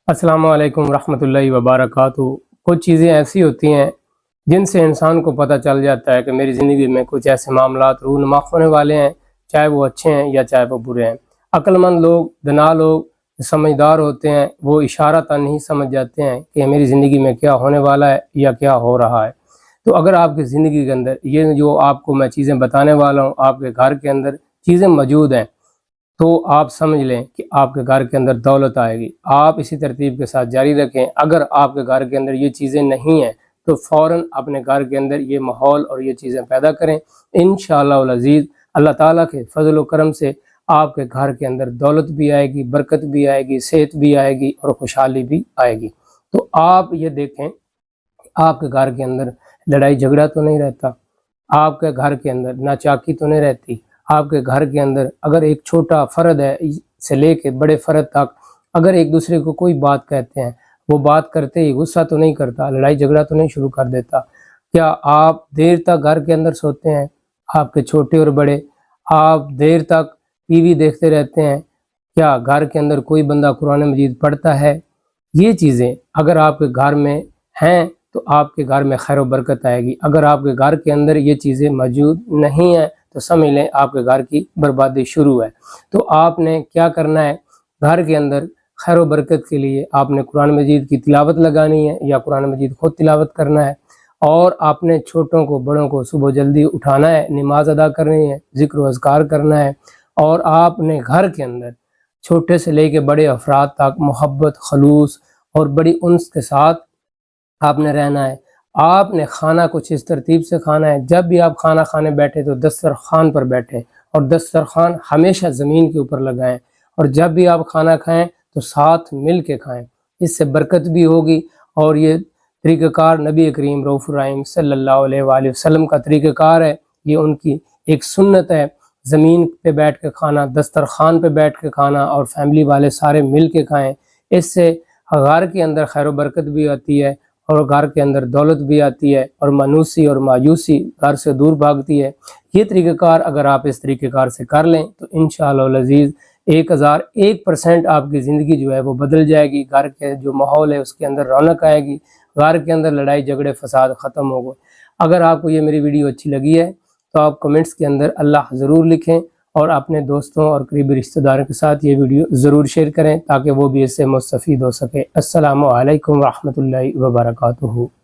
السلام علیکم ورحمۃ اللہ وبرکاتہ۔ کچھ چیزیں ایسی ہوتی ہیں جن سے انسان کو پتہ چل جاتا ہے کہ میری زندگی میں کچھ ایسے معاملات رونما ہونے والے ہیں، چاہے وہ اچھے ہیں یا چاہے وہ برے ہیں۔ عقل مند لوگ، دنا لوگ، سمجھدار ہوتے ہیں، وہ اشارتاً نہیں سمجھ جاتے ہیں کہ میری زندگی میں کیا ہونے والا ہے یا کیا ہو رہا ہے۔ تو اگر آپ کی زندگی کے اندر یہ جو آپ کو میں چیزیں بتانے والا ہوں، آپ کے گھر کے اندر چیزیں موجود ہیں، تو آپ سمجھ لیں کہ آپ کے گھر کے اندر دولت آئے گی۔ آپ اسی ترتیب کے ساتھ جاری رکھیں۔ اگر آپ کے گھر کے اندر یہ چیزیں نہیں ہیں تو فوراً اپنے گھر کے اندر یہ ماحول اور یہ چیزیں پیدا کریں۔ انشاءاللہ العزیز اللہ تعالیٰ کے فضل و کرم سے آپ کے گھر کے اندر دولت بھی آئے گی، برکت بھی آئے گی، صحت بھی آئے گی اور خوشحالی بھی آئے گی۔ تو آپ یہ دیکھیں کہ آپ کے گھر کے اندر لڑائی جھگڑا تو نہیں رہتا، آپ کے گھر کے اندر ناچاکی تو نہیں رہتی، آپ کے گھر کے اندر اگر ایک چھوٹا فرد ہے سے لے کے بڑے فرد تک اگر ایک دوسرے کو کوئی بات کہتے ہیں، وہ بات کرتے ہی غصہ تو نہیں کرتا، لڑائی جھگڑا تو نہیں شروع کر دیتا۔ کیا آپ دیر تک گھر کے اندر سوتے ہیں؟ آپ کے چھوٹے اور بڑے، آپ دیر تک ٹی وی دیکھتے رہتے ہیں؟ کیا گھر کے اندر کوئی بندہ قرآن مجید پڑھتا ہے؟ یہ چیزیں اگر آپ کے گھر میں ہیں تو آپ کے گھر میں خیر و برکت آئے گی۔ اگر آپ کے گھر کے اندر یہ چیزیں موجود نہیں ہیں تو سمجھ لیں آپ کے گھر کی بربادی شروع ہے۔ تو آپ نے کیا کرنا ہے؟ گھر کے اندر خیر و برکت کے لیے آپ نے قرآن مجید کی تلاوت لگانی ہے یا قرآن مجید خود تلاوت کرنا ہے، اور آپ نے چھوٹوں کو بڑوں کو صبح جلدی اٹھانا ہے، نماز ادا کرنی ہے، ذکر و اذکار کرنا ہے، اور آپ نے گھر کے اندر چھوٹے سے لے کے بڑے افراد تک محبت، خلوص اور بڑی انس کے ساتھ آپ نے رہنا ہے۔ آپ نے کھانا کچھ اس ترتیب سے کھانا ہے، جب بھی آپ کھانا کھانے بیٹھے تو دسترخوان پر بیٹھیں، اور دسترخوان ہمیشہ زمین کے اوپر لگائیں، اور جب بھی آپ کھانا کھائیں تو ساتھ مل کے کھائیں۔ اس سے برکت بھی ہوگی، اور یہ طریقہ کار نبی کریم رؤوف الرحیم صلی اللہ علیہ وآلہ وسلم کا طریقہ کار ہے، یہ ان کی ایک سنت ہے۔ زمین پہ بیٹھ کے کھانا، دسترخوان پہ بیٹھ کے کھانا، اور فیملی والے سارے مل کے کھائیں۔ اس سے گھر کے اندر خیر و برکت بھی آتی ہے، اور گھر کے اندر دولت بھی آتی ہے، اور منوسی اور مایوسی گھر سے دور بھاگتی ہے۔ یہ طریقہ کار اگر آپ اس طریقہ کار سے کر لیں تو انشاءاللہ العزیز 1001% آپ کی زندگی جو ہے وہ بدل جائے گی۔ گھر کے جو ماحول ہے اس کے اندر رونق آئے گی، گھر کے اندر لڑائی جھگڑے فساد ختم ہو گئے۔ اگر آپ کو یہ میری ویڈیو اچھی لگی ہے تو آپ کمنٹس کے اندر اللہ ضرور لکھیں، اور اپنے دوستوں اور قریبی رشتہ داروں کے ساتھ یہ ویڈیو ضرور شیئر کریں تاکہ وہ بھی اس سے مستفید ہو سکے۔ السلام علیکم ورحمۃ اللہ وبرکاتہ۔